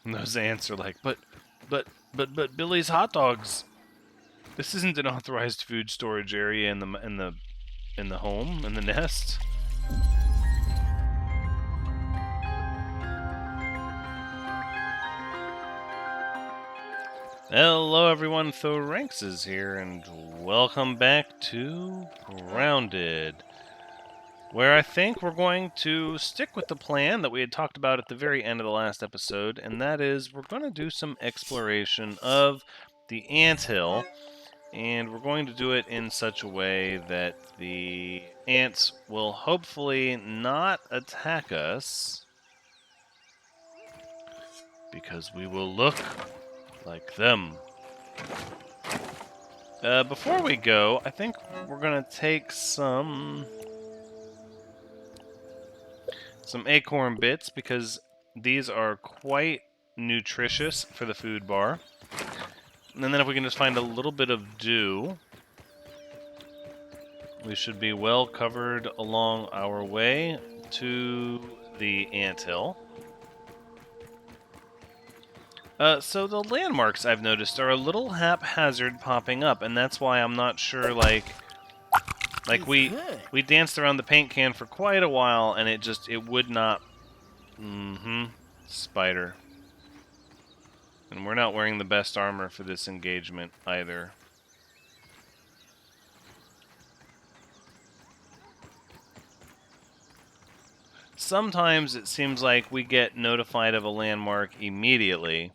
And those ants are like, but, but Billy's hot dogs. This isn't an authorized food storage area in the home, in the nest. Hello everyone, Thoranx is here, and welcome back to Grounded, where I think we're going to stick with the plan that we had talked about at the very end of the last episode, and that is we're going to do some exploration of the anthill, and we're going to do it in such a way that the ants will hopefully not attack us, because we will look like them. Before we go, I think we're gonna take some acorn bits, because these are quite nutritious for the food bar. And then if we can just find a little bit of dew, we should be well covered along our way to the anthill. So the landmarks I've noticed are a little haphazard popping up, and that's why I'm not sure, like we danced around the paint can for quite a while, and it would not. Spider. And we're not wearing the best armor for this engagement either. Sometimes it seems like we get notified of a landmark immediately.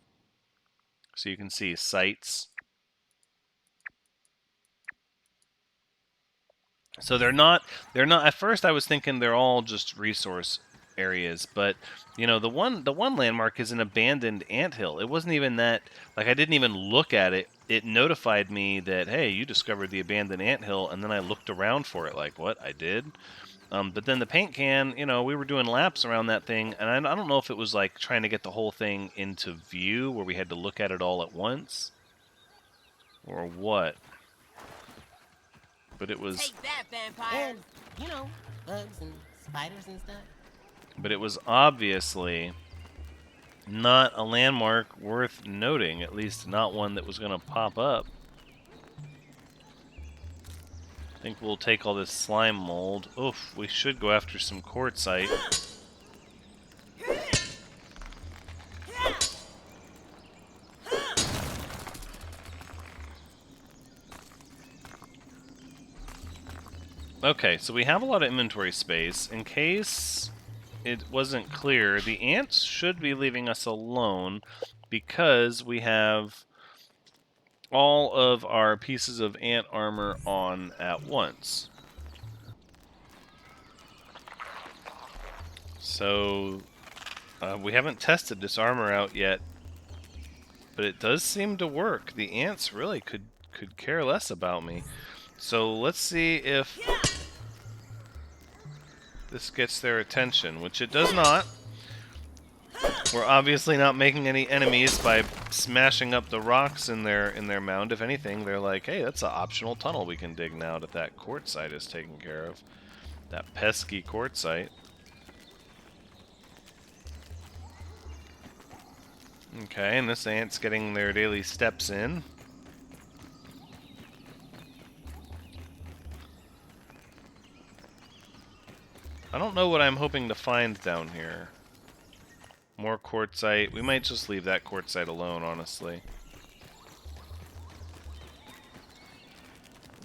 So you can see sites. So they're not at first I was thinking they're all just resource areas, but the one landmark is an abandoned anthill. It wasn't even that, like, I didn't even look at it. It notified me that, hey, you discovered the abandoned anthill, and then I looked around for it, like, what? I did? But then the paint can, we were doing laps around that thing, and I don't know if it was like trying to get the whole thing into view where we had to look at it all at once, or what. But it was... Take that, vampire! And, bugs and spiders and stuff. But it was obviously not a landmark worth noting, at least not one that was going to pop up. I think we'll take all this slime mold. Oof, we should go after some quartzite. Okay, so we have a lot of inventory space. In case it wasn't clear, the ants should be leaving us alone because we have all of our pieces of ant armor on at once. So we haven't tested this armor out yet, but it does seem to work. The ants really could care less about me. So let's see if this gets their attention, which it does not. We're obviously not making any enemies by smashing up the rocks in their mound. If anything, they're like, hey, that's an optional tunnel we can dig now that quartzite is taken care of. That pesky quartzite. Okay, and this ant's getting their daily steps in. I don't know what I'm hoping to find down here. More quartzite. We might just leave that quartzite alone, honestly.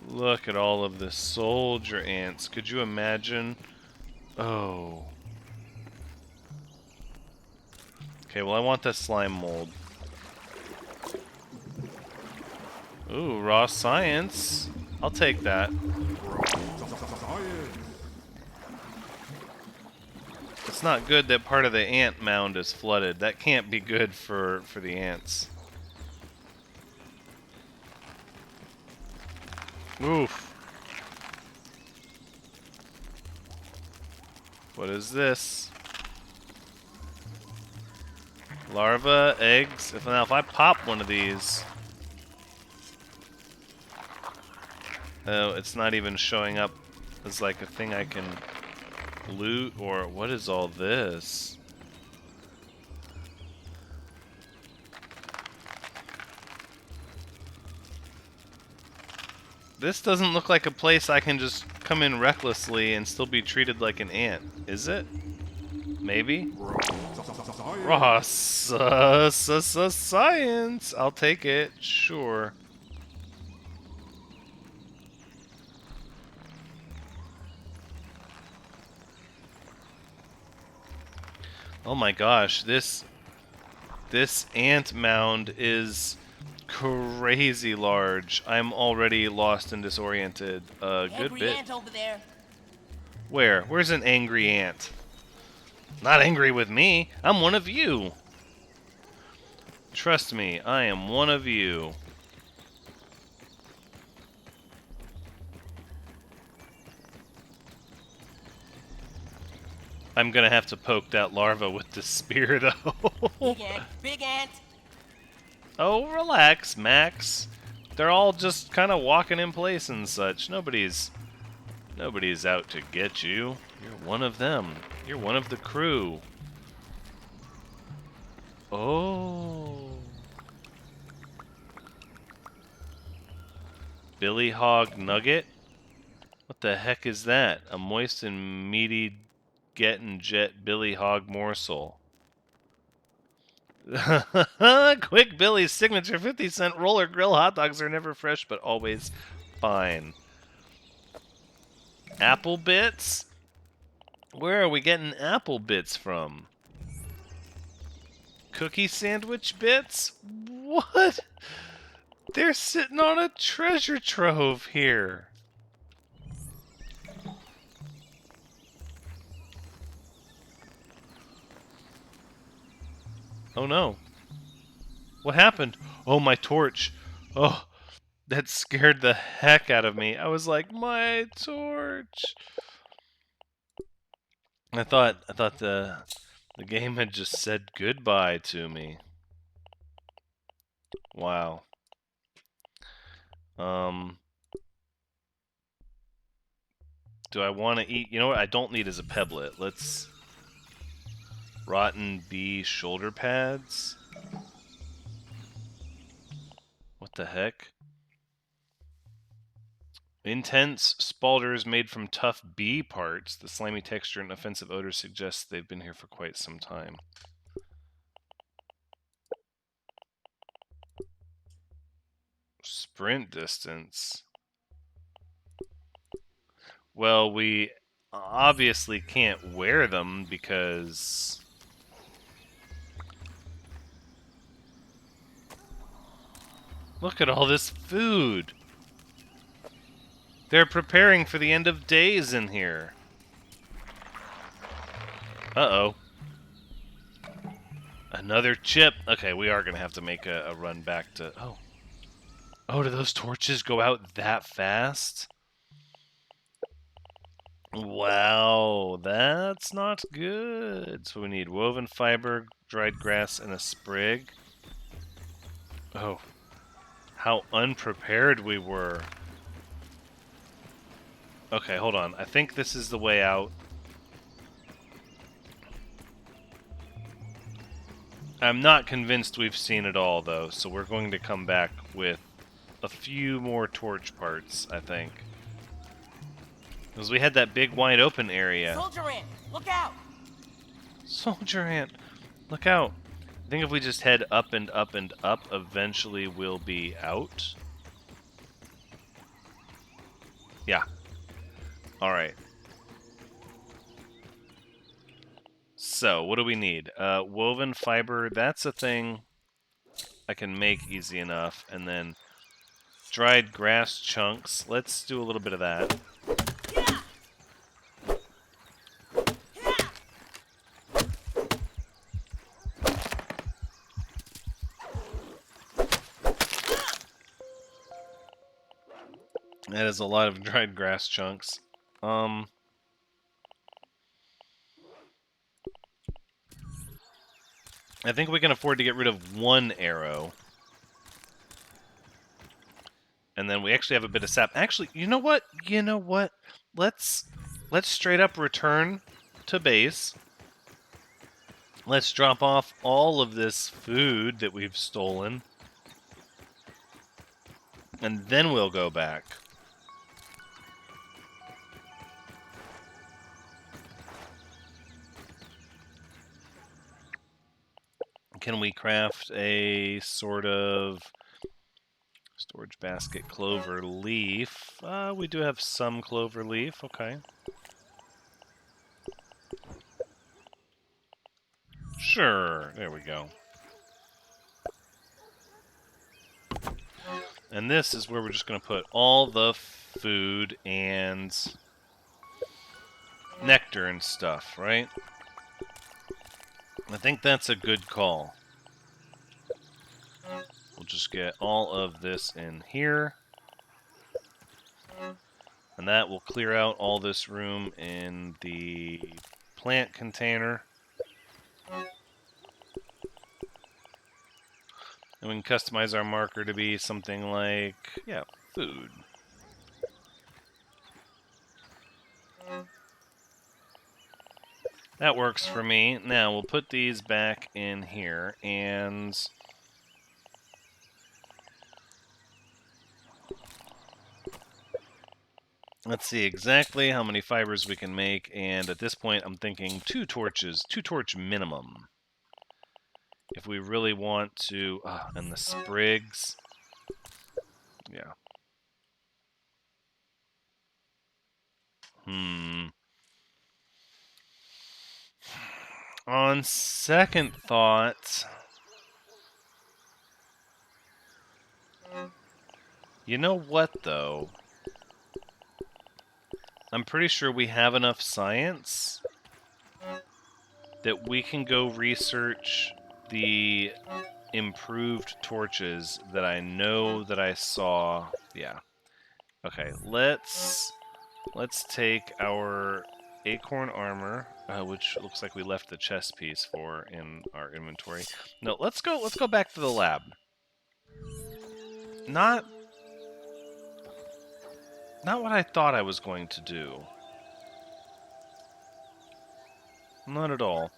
Look at all of the soldier ants. Could you imagine? Oh. Okay, well, I want the slime mold. Ooh, raw science. I'll take that. It's not good that part of the ant mound is flooded. That can't be good for the ants. Oof. What is this? Larva, eggs. If I pop one of these... Oh, it's not even showing up as like a thing I can loot, or what is all this? This doesn't look like a place I can just come in recklessly and still be treated like an ant, is it? Maybe? Ross, science! I'll take it, sure. Oh my gosh, this ant mound is crazy large. I'm already lost and disoriented a good Angry bit. ant over there. Where? Where's an angry ant? Not angry with me. I'm one of you. Trust me, I am one of you. I'm gonna have to poke that larva with the spear, though. Big ant. Big ant. Oh, relax, Max. They're all just kind of walking in place and such. Nobody's out to get you. You're one of them. You're one of the crew. Oh. Billy Hog Nugget? What the heck is that? A moist and meaty gettin' jet Billy Hog morsel. Quick Billy's signature 50-cent roller grill hot dogs are never fresh but always fine. Apple bits? Where are we getting apple bits from? Cookie sandwich bits? What? They're sitting on a treasure trove here. Oh no. What happened? Oh, my torch. Oh, that scared the heck out of me. I was like, my torch. I thought the game had just said goodbye to me. Wow. Do I want to eat? You know what I don't need is a pebblet. Let's rotten bee shoulder pads. What the heck? Intense spalders made from tough bee parts. The slimy texture and offensive odor suggests they've been here for quite some time. Sprint distance. Well, we obviously can't wear them because... Look at all this food! They're preparing for the end of days in here. Uh-oh. Another chip. Okay, we are going to have to make a run back to... Oh. Oh, do those torches go out that fast? Wow, that's not good. So we need woven fiber, dried grass, and a sprig. Oh, how unprepared we were. Okay, hold on. I think this is the way out. I'm not convinced we've seen it all, though, so we're going to come back with a few more torch parts, I think. Because we had that big wide open area. Soldier ant. Look out. Soldier ant, look out. I think if we just head up and up and up, eventually we'll be out. Yeah. Alright. So, what do we need? Woven fiber, that's a thing I can make easy enough. And then dried grass chunks. Let's do a little bit of that. That is a lot of dried grass chunks. I think we can afford to get rid of one arrow. And then we actually have a bit of sap. Actually, you know what? You know what? Let's straight up return to base. Let's drop off all of this food that we've stolen. And then we'll go back. Can we craft a sort of storage basket clover leaf? We do have some clover leaf. Okay. Sure. There we go. And this is where we're just going to put all the food and nectar and stuff, right? I think that's a good call. We'll just get all of this in here. And that will clear out all this room in the plant container. And we can customize our marker to be something like, yeah, food. That works for me. Now we'll put these back in here and let's see exactly how many fibers we can make, and at this point I'm thinking 2 torches, 2 torch minimum. If we really want to, and the sprigs, yeah. On second thought, you know what though? I'm pretty sure we have enough science that we can go research the improved torches that I know that I saw. Yeah. Okay, let's take our acorn armor, which looks like we left the chest piece for in our inventory. No, let's go back to the lab. Not what I thought I was going to do. Not at all.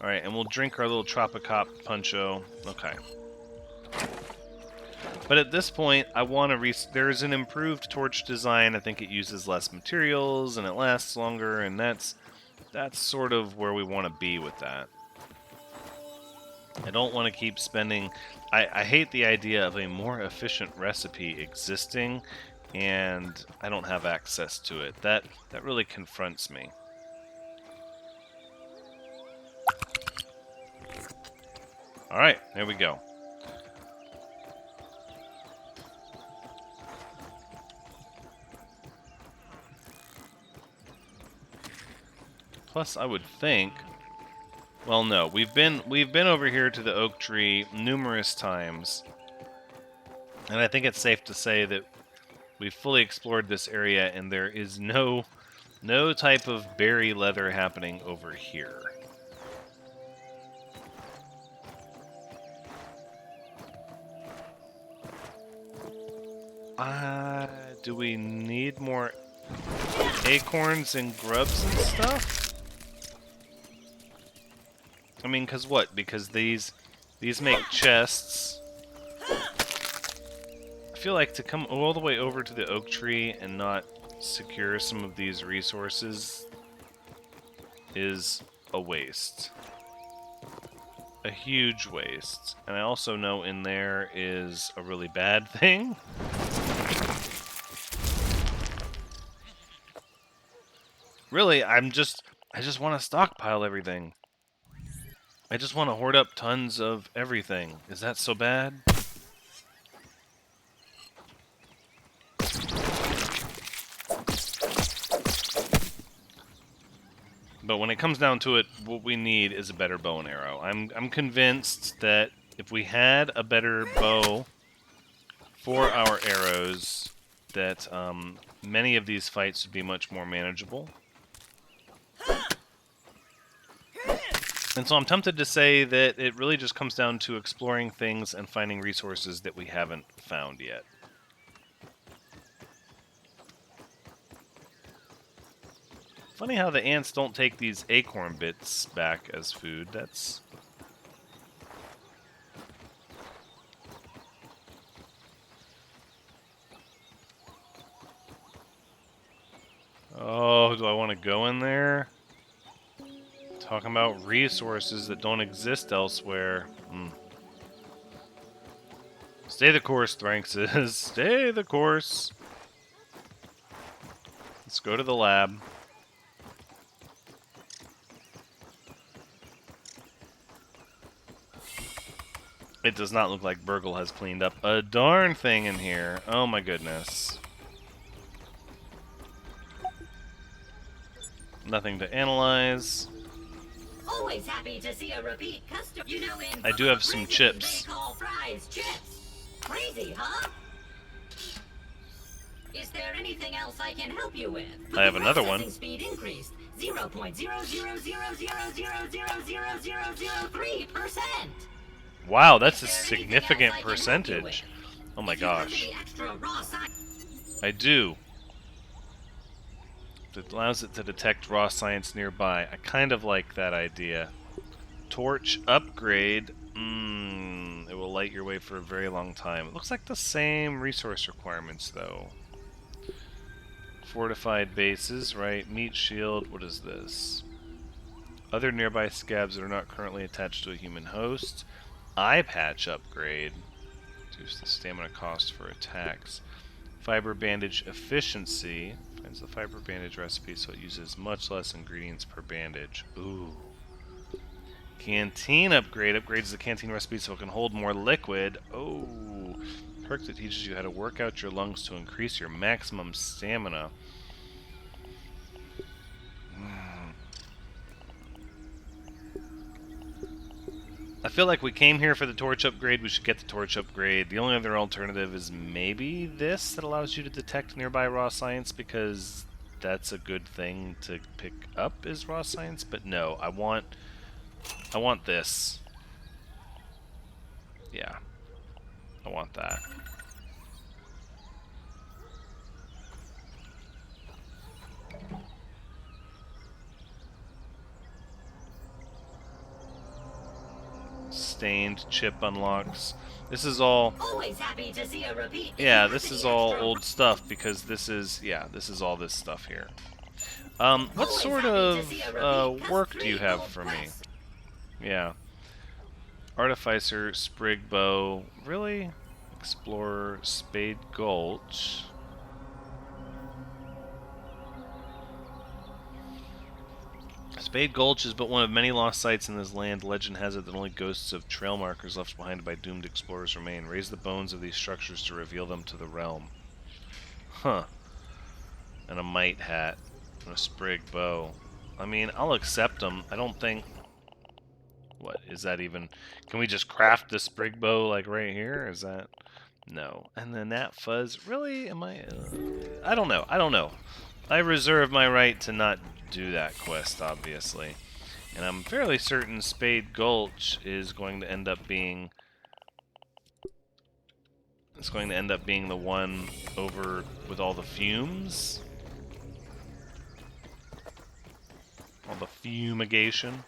Alright, and we'll drink our little Tropicop Puncho. Okay. But at this point, I want to there's an improved torch design. I think it uses less materials and it lasts longer, and that's sort of where we want to be with that. I don't want to keep spending... I hate the idea of a more efficient recipe existing, and I don't have access to it. That really confronts me. Alright, there we go. Plus, I would think... Well, no, we've been over here to the oak tree numerous times, and I think it's safe to say that we've fully explored this area, and there is no type of berry leather happening over here. Do we need more acorns and grubs and stuff? I mean, cause what? Because these make chests. I feel like to come all the way over to the oak tree and not secure some of these resources is a waste. A huge waste. And I also know in there is a really bad thing. Really, I just want to stockpile everything. I just want to hoard up tons of everything. Is that so bad? But when it comes down to it, what we need is a better bow and arrow. I'm convinced that if we had a better bow for our arrows, that many of these fights would be much more manageable. And so I'm tempted to say that it really just comes down to exploring things and finding resources that we haven't found yet. Funny how the ants don't take these acorn bits back as food. That's... Oh, do I want to go in there? Talking about resources that don't exist elsewhere. Stay the course, Thrank says. Stay the course. Let's go to the lab. It does not look like Burgle has cleaned up a darn thing in here. Oh my goodness. Nothing to analyze. Always happy to see a repeat customer. You know, in I do have some chips. they call fries chips. Crazy, huh? Is there anything else I can help you with? I have another one. Processing speed increased 0.000000003%. Wow, that's a significant percentage. Oh my gosh. I do. It allows it to detect raw science nearby. I kind of like that idea. Torch upgrade. It will light your way for a very long time. It looks like the same resource requirements, though. Fortified bases, right? Meat shield. What is this? Other nearby scabs that are not currently attached to a human host. Eye patch upgrade. Reduce the stamina cost for attacks. Fiber bandage efficiency. Finds the fiber bandage recipe so it uses much less ingredients per bandage. Ooh. Canteen upgrade. Upgrades the canteen recipe so it can hold more liquid. Oh. Perk that teaches you how to work out your lungs to increase your maximum stamina. I feel like we came here for the torch upgrade. We should get the torch upgrade. The only other alternative is maybe this that allows you to detect nearby raw science, because that's a good thing to pick up is raw science. But no, I want this. Yeah, I want that. Stained chip unlocks. This is all. Always happy to see a repeat. Yeah, this is all old stuff because this is all this stuff here. What sort of work do you have for me? Yeah. Artificer, Sprig Bow. Really? Explorer, Spade Gulch. Spade Gulch is but one of many lost sites in this land. Legend has it that only ghosts of trail markers left behind by doomed explorers remain. Raise the bones of these structures to reveal them to the realm. Huh. And a mite hat. And a Sprig Bow. I mean, I'll accept them. I don't think... What, is that even... Can we just craft the Sprig Bow, like, right here? Is that... No. And then that fuzz... Really? Am I... I don't know. I don't know. I reserve my right to not do that quest, obviously. And I'm fairly certain Spade Gulch is going to end up being... It's going to end up being the one over with all the fumes. All the fumigation.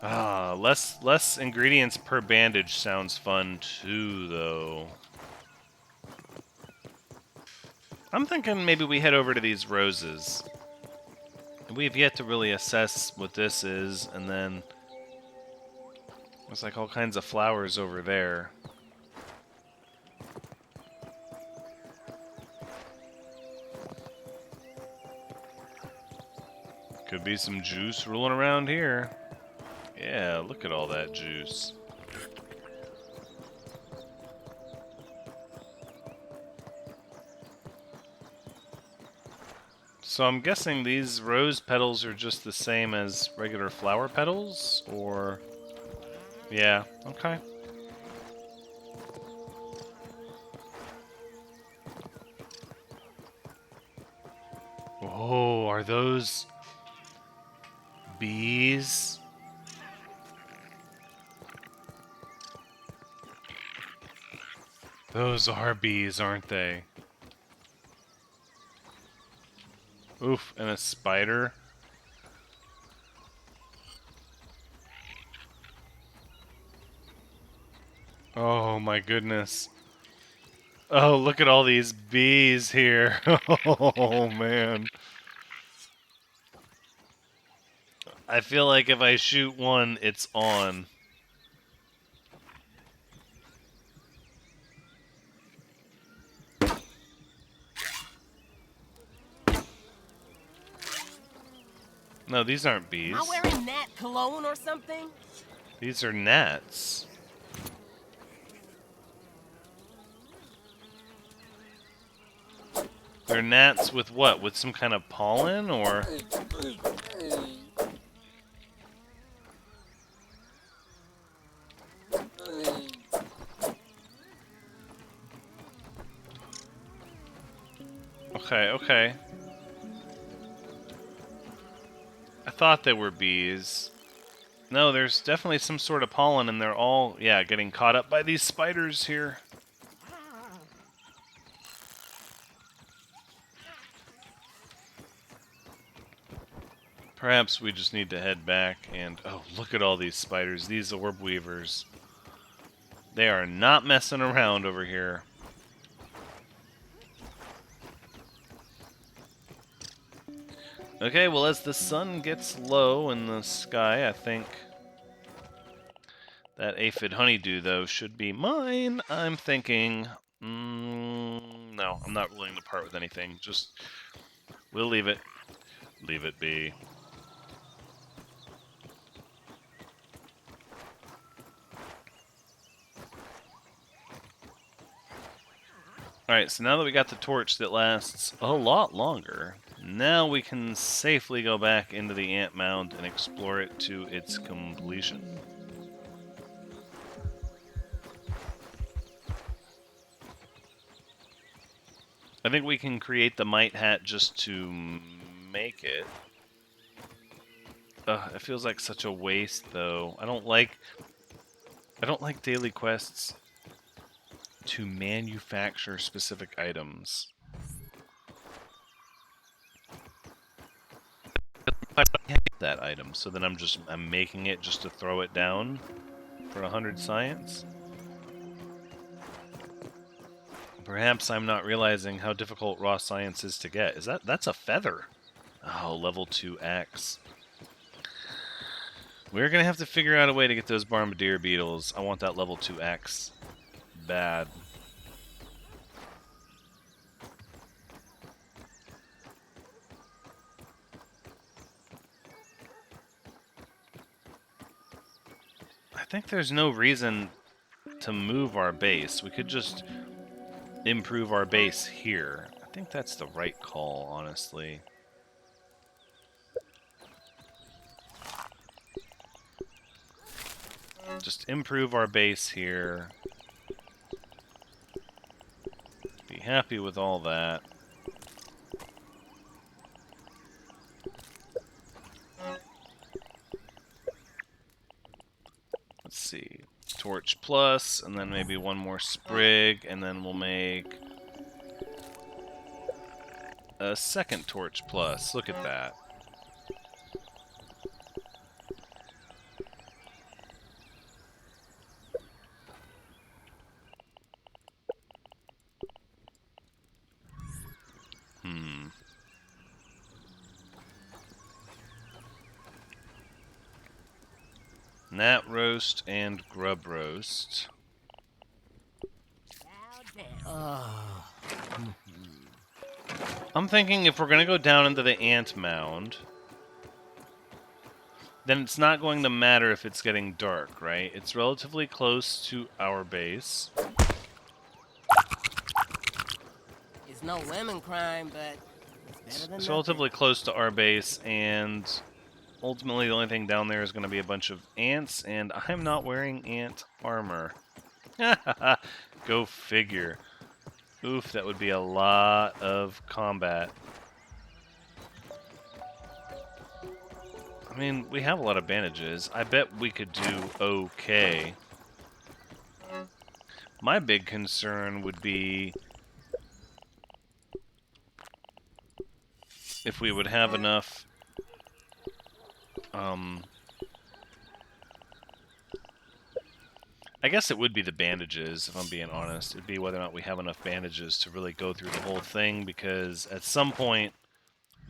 Ah, less ingredients per bandage sounds fun too, though. I'm thinking maybe we head over to these roses. We've yet to really assess what this is, and then there's like all kinds of flowers over there. Could be some juice rolling around here. Yeah, look at all that juice. So I'm guessing these rose petals are just the same as regular flower petals, or... Yeah, okay. Oh, are those... bees? Those are bees, aren't they? Oof, and a spider. Oh my goodness. Oh, look at all these bees here. Oh, man. I feel like if I shoot one, it's on. No, these aren't Am I bees. wearing Nat cologne or something? These are gnats. They're gnats with what? With some kind of pollen, or? Okay, okay. I thought they were bees. No, there's definitely some sort of pollen, and they're all, yeah, getting caught up by these spiders here. Perhaps we just need to head back and... Oh, look at all these spiders. These orb weavers. They are not messing around over here. Okay, well, as the sun gets low in the sky, I think that aphid honeydew, though, should be mine. I'm thinking... no, I'm not willing to part with anything. Just... We'll leave it. Leave it be. Alright, so now that we got the torch that lasts a lot longer, now we can safely go back into the ant mound and explore it to its completion. I think we can create the mite hat just to make it. Ugh, it feels like such a waste, though. I don't like daily quests to manufacture specific items. I have that item, so then I'm making it just to throw it down for 100 science. Perhaps I'm not realizing how difficult raw science is to get. That's a feather? Oh, level 2 axe. We're gonna have to figure out a way to get those bombardier beetles. I want that level 2 axe. Bad. I think there's no reason to move our base. We could just improve our base here. I think that's the right call, honestly. Just improve our base here. Be happy with all that. Let's see. Torch plus, and then maybe one more sprig, and then we'll make a second torch plus. Look at that. Gnat roast and grub roast. I'm thinking if we're going to go down into the ant mound, then it's not going to matter if it's getting dark, right? It's relatively close to our base. It's no lemon crime, but it's better than It's nothing. relatively close to our base, and ultimately the only thing down there is going to be a bunch of ants, and I'm not wearing ant armor. Go figure. Oof, that would be a lot of combat. I mean, we have a lot of bandages. I bet we could do okay. My big concern would be if we would have enough I guess it would be the bandages, if I'm being honest. It'd be whether or not we have enough bandages to really go through the whole thing, because at some point,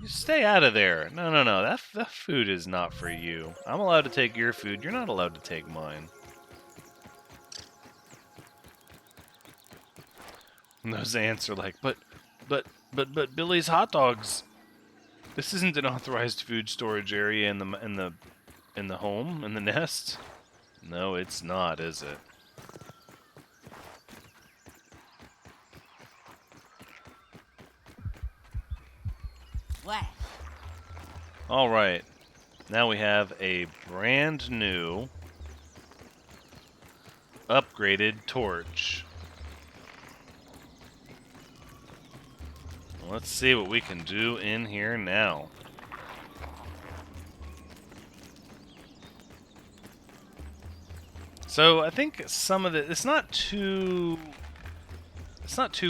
you stay out of there. No, no, no. That food is not for you. I'm allowed to take your food. You're not allowed to take mine. And those ants are like, but Billy's hot dogs. This isn't an authorized food storage area in the home, in the nest. No, it's not, is it? Flash. All right. Now we have a brand new upgraded torch. Let's see what we can do in here now. So I think some of it's not too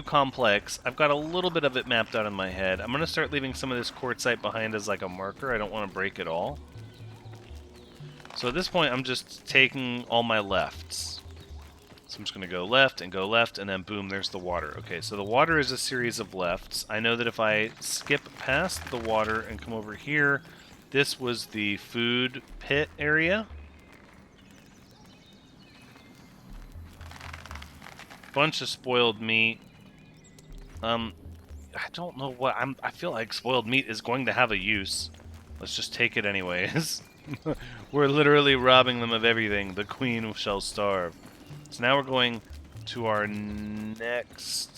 complex. I've got a little bit of it mapped out in my head. I'm going to start leaving some of this quartzite behind as like a marker. I don't want to break it all. So at this point, I'm just taking all my lefts. So I'm just going to go left, and then boom, there's the water. Okay, so the water is a series of lefts. I know that if I skip past the water and come over here, this was the food pit area. Bunch of spoiled meat. I don't know what I feel like spoiled meat is going to have a use. Let's just take it anyways. We're literally robbing them of everything. The queen shall starve. So now we're going to our next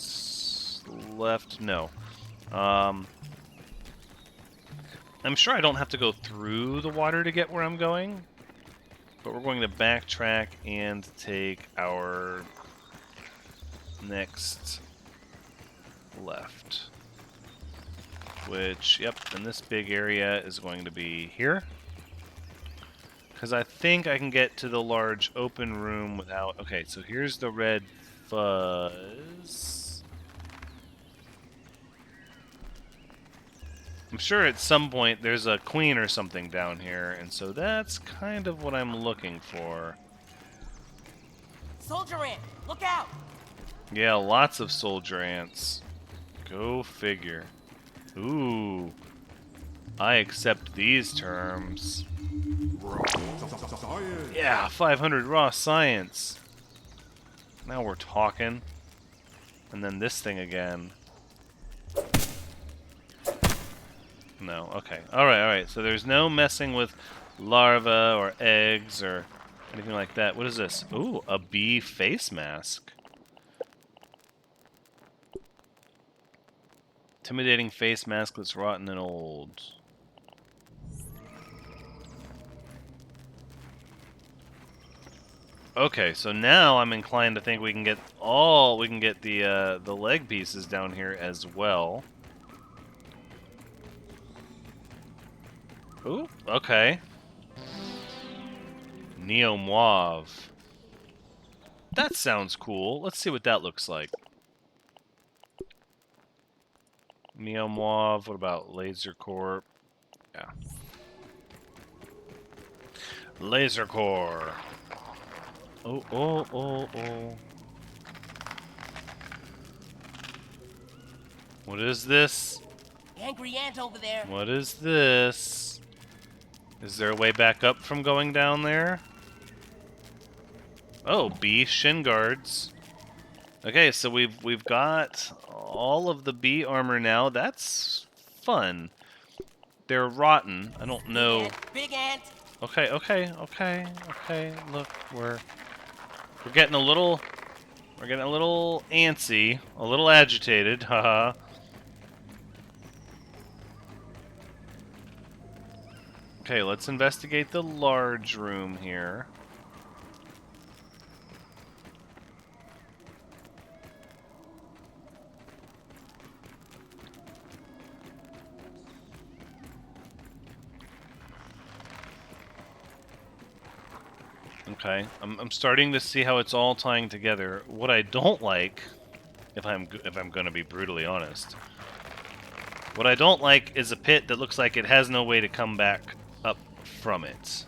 left. No. I'm sure I don't have to go through the water to get where I'm going. But we're going to backtrack and take our next left. Which, yep, and this big area is going to be here. Because I think I can get to the large open room without... Okay, so here's the red fuzz. I'm sure at some point there's a queen or something down here, and so that's kind of what I'm looking for. Soldier ant, look out! Yeah, lots of soldier ants. Go figure. Ooh. I accept these terms. Yeah, 500 raw science. Now we're talking. And then this thing again. No, okay. Alright. So there's no messing with larvae or eggs or anything like that. What is this? Ooh, a bee face mask. Intimidating face mask that's rotten and old. Okay, so now I'm inclined to think we can get the leg pieces down here as well. Ooh, okay. Neo Mauve. That sounds cool. Let's see what that looks like. Neo Mauve, what about Laser Core? Yeah. Laser Core. Oh. What is this? Angry ant over there. What is this? Is there a way back up from going down there? Oh, bee shin guards. Okay, so we've got all of the bee armor now. That's fun. They're rotten. I don't know. Big ant. Okay. Look, we're getting a little antsy, a little agitated. Haha. Okay, let's investigate the large room here. Okay, I'm starting to see how it's all tying together. What I don't like, if I'm going to be brutally honest, what I don't like is a pit that looks like it has no way to come back up from it.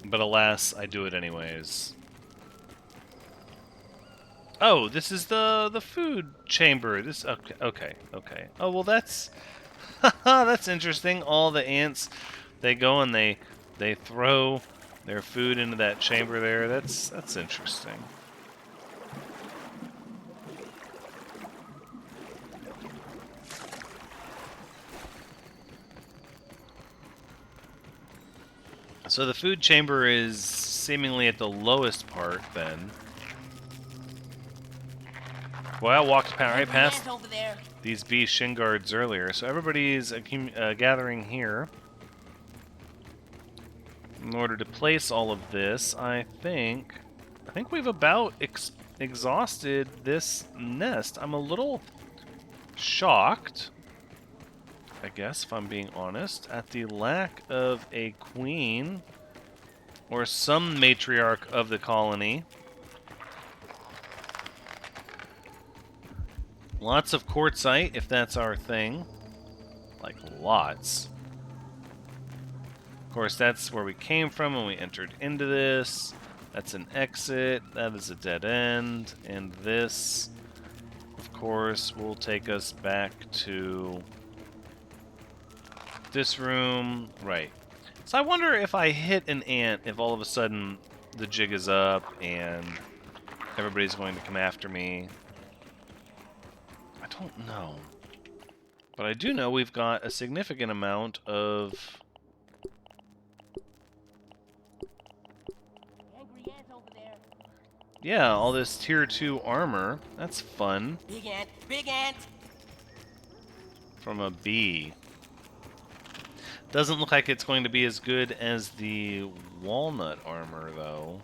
But alas, I do it anyways. Oh, this is the food chamber. This okay. Oh well, that's that's interesting. All the ants, they go and they throw their food into that chamber there. That's interesting. So the food chamber is seemingly at the lowest part then. Well, I walked right Angry past ant over there. these bee shin guards earlier, so everybody's gathering here. In order to place all of this, I think we've about exhausted this nest. I'm a little shocked, I guess, if I'm being honest, at the lack of a queen or some matriarch of the colony. Lots of quartzite, if that's our thing. Like, lots. Of course, that's where we came from when we entered into this. That's an exit. That is a dead end. And this, of course, will take us back to this room. Right. So I wonder if I hit an ant, if all of a sudden the jig is up and everybody's going to come after me. I don't know. But I do know we've got a significant amount of... Angry ant over there. Yeah, all this tier 2 armor. That's fun. Big ant. Big ant. From a bee. Doesn't look like it's going to be as good as the walnut armor, though.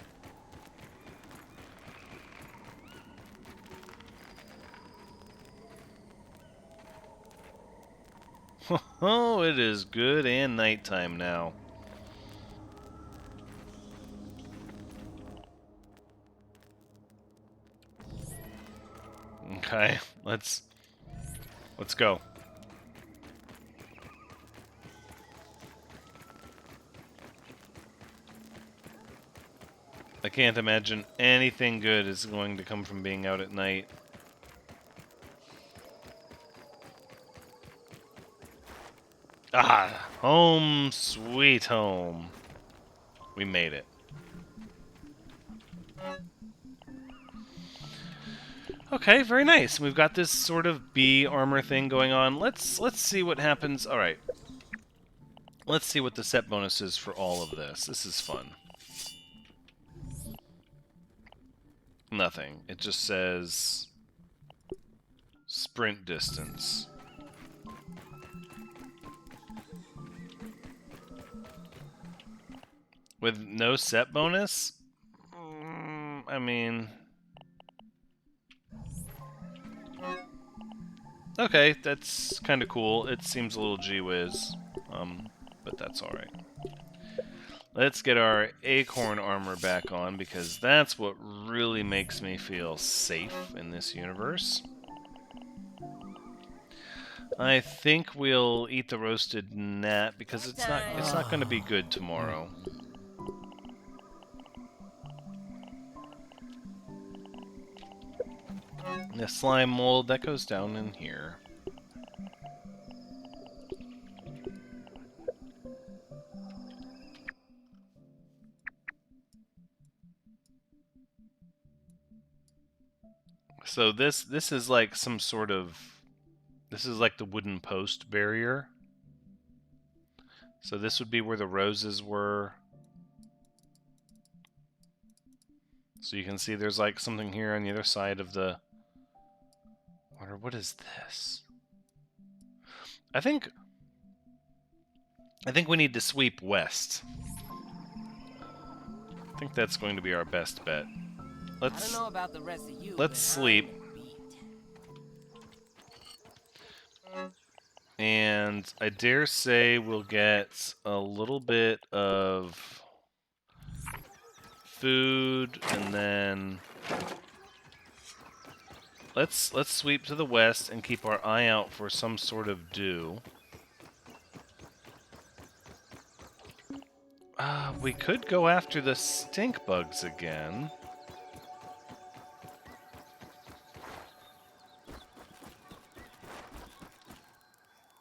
Oh, it is good and nighttime now. Okay, let's go. I can't imagine anything good is going to come from being out at night. Ah, home sweet home. We made it. Okay, very nice. We've got this sort of bee armor thing going on. Let's see what happens. All right. Let's see what the set bonus is for all of this. This is fun. Nothing. It just says sprint distance. With no set bonus? I mean... Okay, that's kind of cool. It seems a little gee-whiz, but that's alright. Let's get our acorn armor back on, because that's what really makes me feel safe in this universe. I think we'll eat the roasted gnat, because it's not going to be good tomorrow. The slime mold, that goes down in here. So this is like some sort of... This is like the wooden post barrier. So this would be where the roses were. So you can see there's like something here on the other side of the... What is this? I think we need to sweep west. I think that's going to be our best bet. I don't know about the rest of you. Let's sleep. And I dare say we'll get a little bit of food, and then let's sweep to the west and keep our eye out for some sort of dew. We could go after the stink bugs again.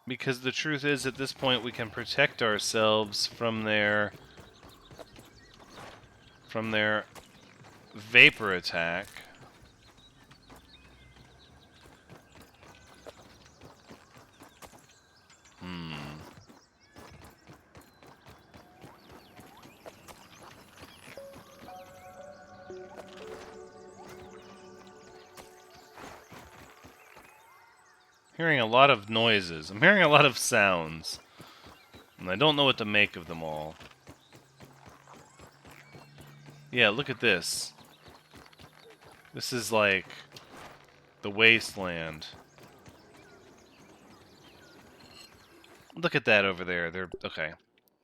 Because the truth is, at this point, we can protect ourselves from their vapor attack. Hearing a lot of noises. I'm hearing a lot of sounds. And I don't know what to make of them all. Yeah, look at this. This is like the wasteland. Look at that over there. They're okay.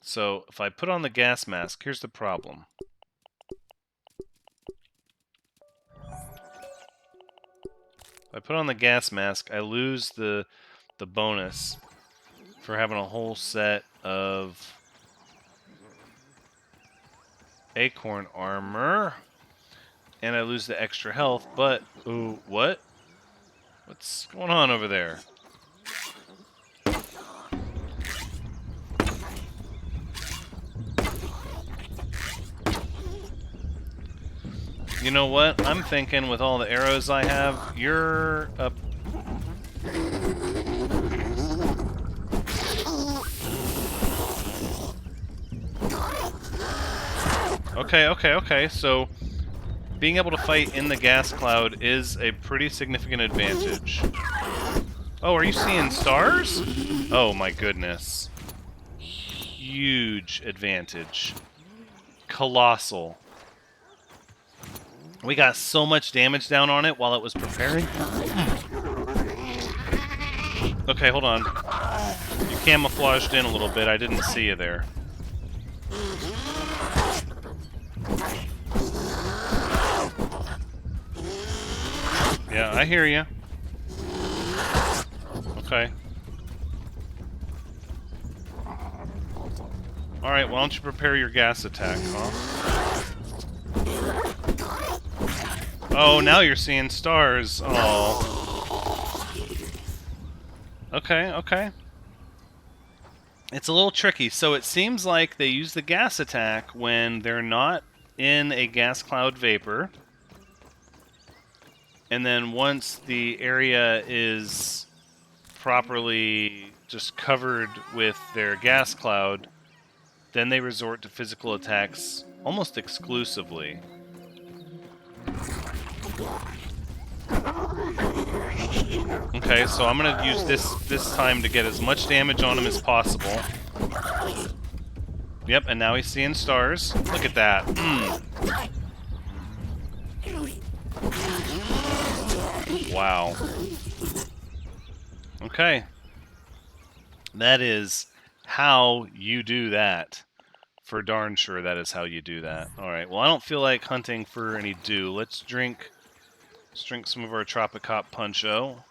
So if I put on the gas mask, here's the problem. If I put on the gas mask, I lose the bonus for having a whole set of acorn armor. And I lose the extra health, but... Ooh, what? What's going on over there? You know what? I'm thinking with all the arrows I have, you're up... Okay, so... being able to fight in the gas cloud is a pretty significant advantage. Oh, are you seeing stars? Oh my goodness. Huge advantage. Colossal. We got so much damage down on it while it was preparing. Okay, hold on. You camouflaged in a little bit. I didn't see you there. Yeah, I hear you. Okay. Alright, why don't you prepare your gas attack, huh? Oh, now you're seeing stars. Oh. Okay. It's a little tricky. So it seems like they use the gas attack when they're not in a gas cloud vapor. And then once the area is properly just covered with their gas cloud, then they resort to physical attacks almost exclusively. Okay, so I'm gonna use this time to get as much damage on him as possible. Yep, and now he's seeing stars. Look at that. Wow. Okay. That is how you do that. For darn sure, that is how you do that. Alright, well, I don't feel like hunting for any dew. Let's drink some of our Tropicop Puncho.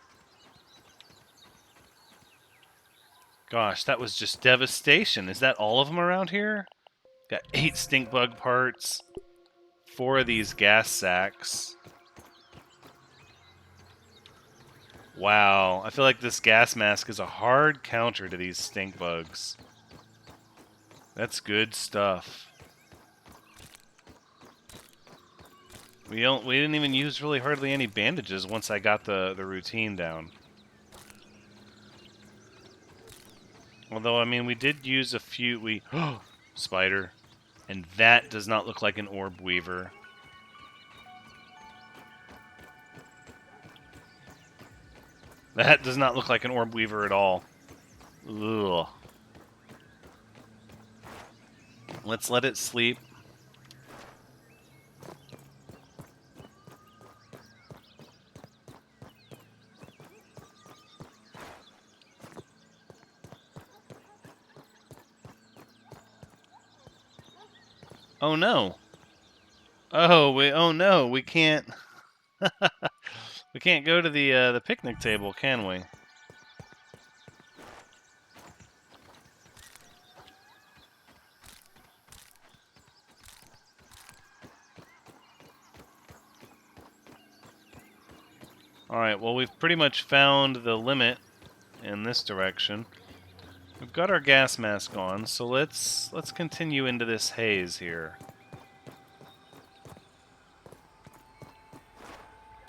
Gosh, that was just devastation. Is that all of them around here? Got 8 stink bug parts, 4 of these gas sacks. Wow, I feel like this gas mask is a hard counter to these stink bugs. That's good stuff. We didn't even use really hardly any bandages once I got the routine down. Although, I mean, we did use a few... Spider. And that does not look like an orb weaver. That does not look like an orb weaver at all. Ugh. Let's let it sleep. Oh no. Oh no, we can't. We can't go to the picnic table, can we? Alright, well, we've pretty much found the limit in this direction. We've got our gas mask on, so let's continue into this haze here.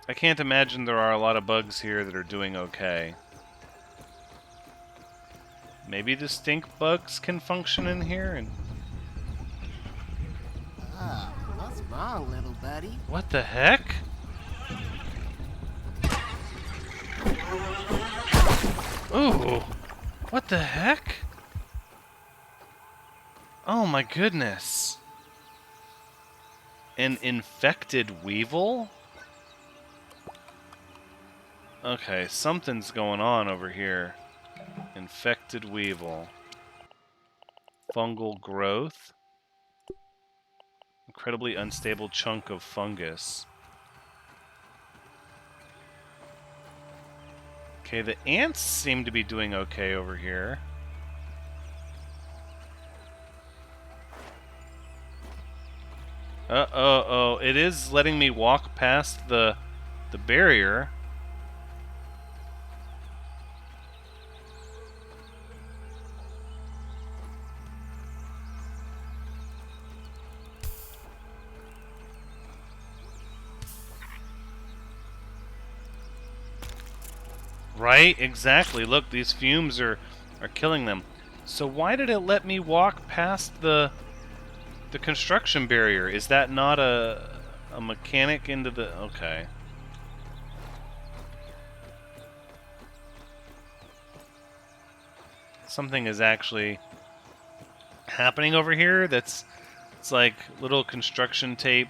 I can't imagine there are a lot of bugs here that are doing okay. Maybe the stink bugs can function in here and... What's wrong, little buddy? What the heck? Ooh! What the heck? Oh my goodness. An infected weevil? Okay, something's going on over here. Infected weevil. Fungal growth. Incredibly unstable chunk of fungus. Okay, the ants seem to be doing okay over here. Oh, it is letting me walk past the barrier. Right, exactly. Look, these fumes are killing them. So why did it let me walk past the construction barrier? Is that not a mechanic into the... Okay. Something is actually happening over here that's... It's like little construction tape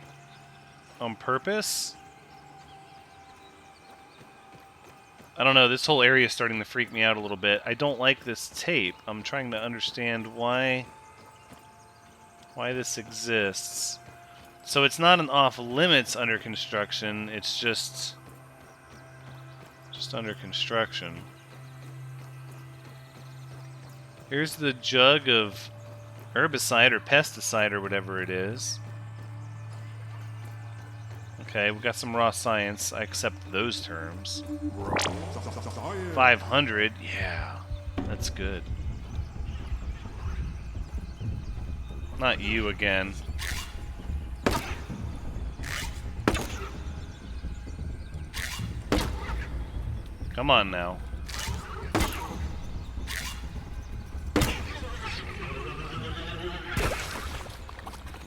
on purpose. I don't know, this whole area is starting to freak me out a little bit. I don't like this tape. I'm trying to understand why this exists. So it's not an off-limits under construction, it's just under construction. Here's the jug of herbicide or pesticide or whatever it is. Okay, we got some raw science. I accept those terms. 500, yeah, that's good. Not you again. Come on now.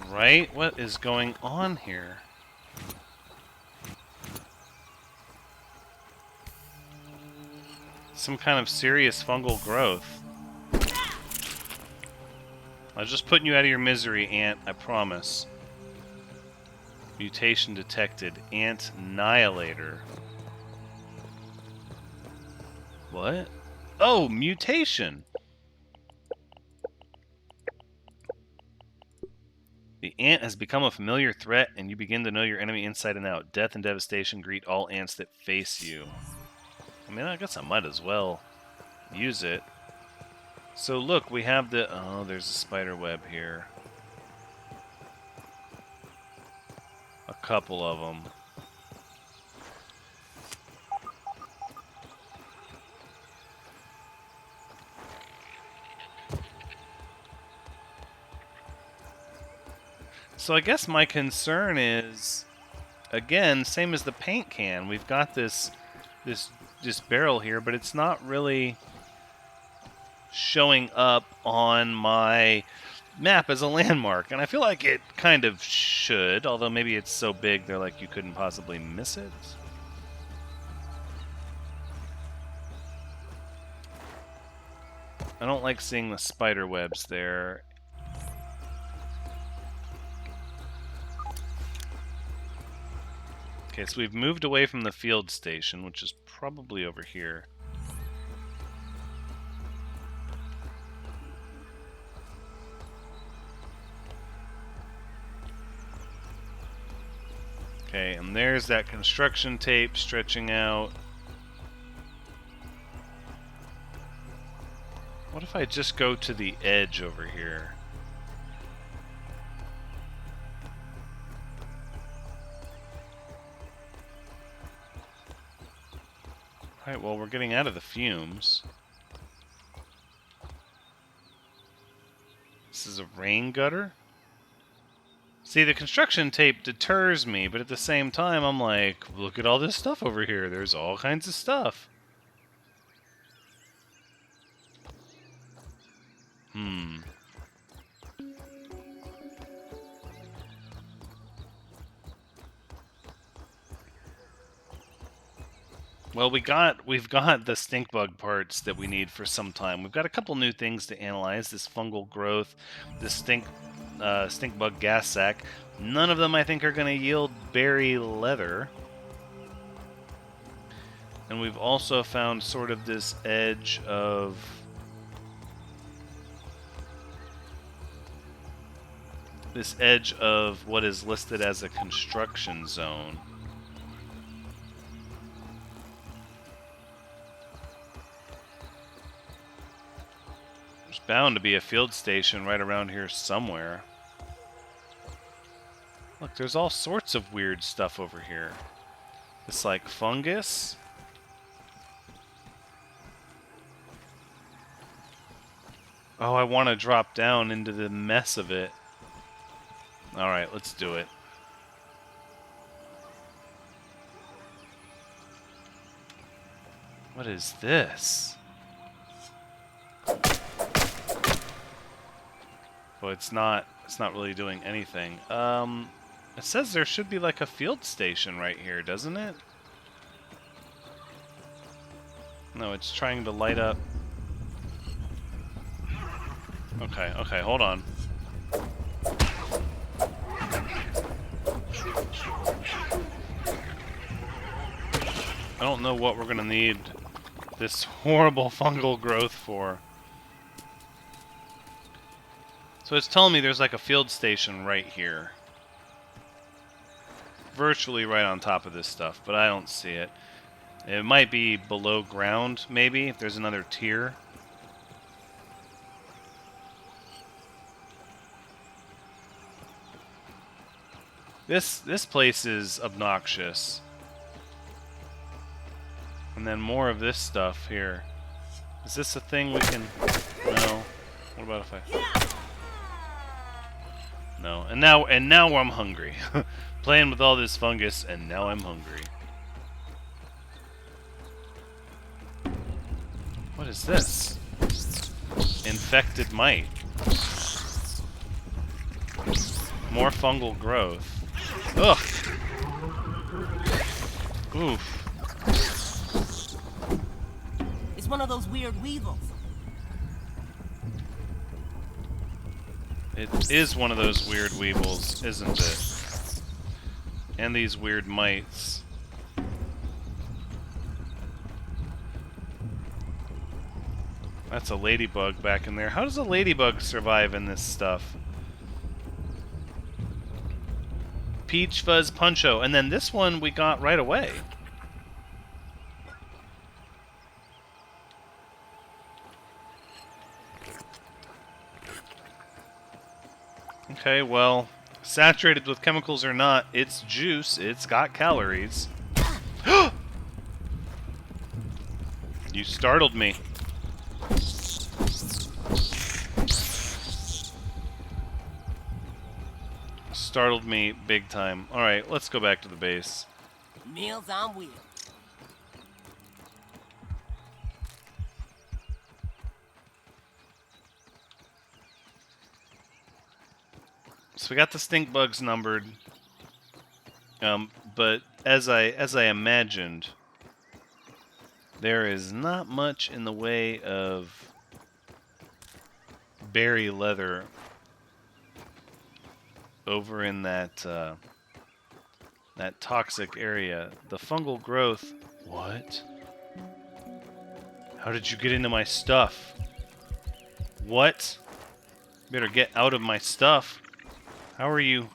Right? What is going on here? Some kind of serious fungal growth. I was just putting you out of your misery, Ant, I promise. Mutation detected. Ant Annihilator. What? Oh, mutation! The ant has become a familiar threat, and you begin to know your enemy inside and out. Death and devastation greet all ants that face you. I mean, I guess I might as well use it. So look, we have the... Oh, there's a spider web here. A couple of them. So I guess my concern is, again, same as the paint can. We've got this barrel here, but it's not really showing up on my map as a landmark, and I feel like it kind of should, although maybe it's so big they're like you couldn't possibly miss it. I don't like seeing the spider webs there. Okay, so we've moved away from the field station, which is probably over here. Okay, and there's that construction tape stretching out. What if I just go to the edge over here? Alright, well, we're getting out of the fumes. This is a rain gutter? See, the construction tape deters me, but at the same time, I'm like, look at all this stuff over here. There's all kinds of stuff. Well, we've got the stink bug parts that we need for some time. We've got a couple new things to analyze: this fungal growth, this stink bug gas sac. None of them, I think, are going to yield berry leather. And we've also found sort of this edge of what is listed as a construction zone. There's bound to be a field station right around here somewhere. Look, there's all sorts of weird stuff over here. It's like fungus. Oh, I want to drop down into the mess of it. Alright, let's do it. What is this? Well, it's not really doing anything. It says there should be like a field station right here, doesn't it? No, it's trying to light up. Okay, hold on. I don't know what we're gonna need this horrible fungal growth for. So it's telling me there's like a field station right here. Virtually right on top of this stuff, but I don't see it. It might be below ground, maybe, if there's another tier. This place is obnoxious. And then more of this stuff here. Is this a thing we can... No. What about if I... No. And now I'm hungry. Playing with all this fungus, and now I'm hungry. What is this? Infected mite. More fungal growth. Ugh! Oof. It's one of those weird weevils. It is one of those weird weevils, isn't it? And these weird mites. That's a ladybug back in there. How does a ladybug survive in this stuff? Peach Fuzz Puncho. And then this one we got right away. Okay, well, saturated with chemicals or not, it's juice. It's got calories. You startled me. Startled me big time. Alright, let's go back to the base. Meals on wheels. So we got the stink bugs numbered. But as I imagined, there is not much in the way of berry leather over in that that toxic area. The fungal growth. What? How did you get into my stuff? What? Better get out of my stuff. How are you?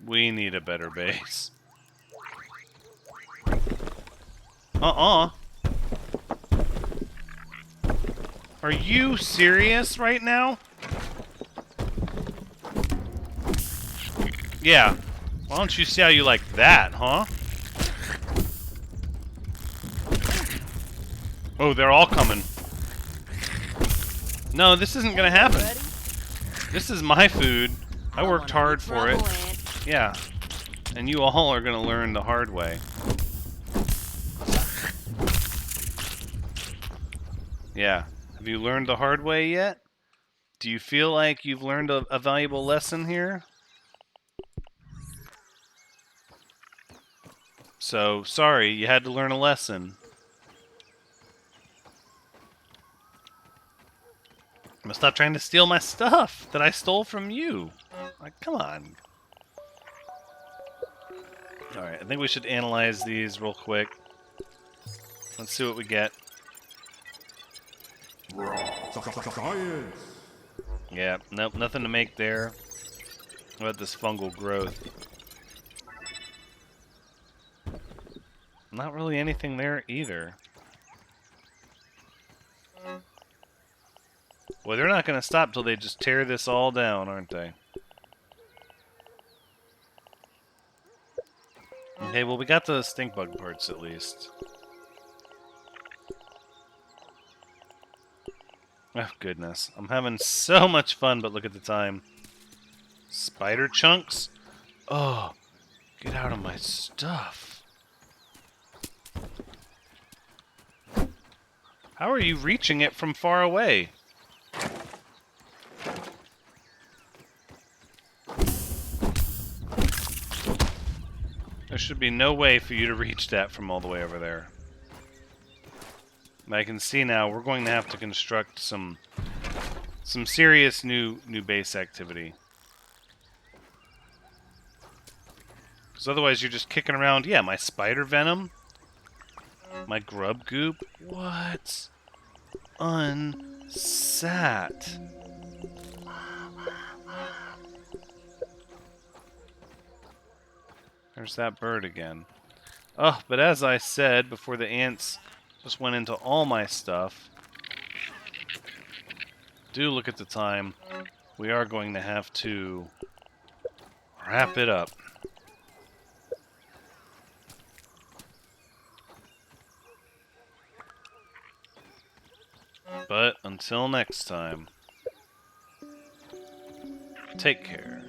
We need a better base. Are you serious right now? Yeah. Why don't you see how you like that, huh? Oh, they're all coming. No, this isn't gonna happen. Buddy, This is my food. I don't worked want any hard for it. trouble, Ant. Yeah. And you all are gonna learn the hard way. Yeah. Have you learned the hard way yet? Do you feel like you've learned a valuable lesson here? So, sorry, you had to learn a lesson. I'm gonna stop trying to steal my stuff that I stole from you. Like, come on. Alright, I think we should analyze these real quick. Let's see what we get. Science. Yeah, nope, nothing to make there. What about this fungal growth? Not really anything there either. Well, they're not going to stop till they just tear this all down, aren't they? Okay, well, we got the stink bug parts at least. Oh, goodness. I'm having so much fun, but look at the time. Spider chunks? Oh, get out of my stuff. How are you reaching it from far away? There should be no way for you to reach that from all the way over there. But I can see now we're going to have to construct some serious new base activity. Because otherwise you're just kicking around, yeah, my spider venom, my grub goop. What? Unsat. There's that bird again. Oh, but as I said before, the ants just went into all my stuff. Do look at the time. We are going to have to wrap it up. But until next time, take care.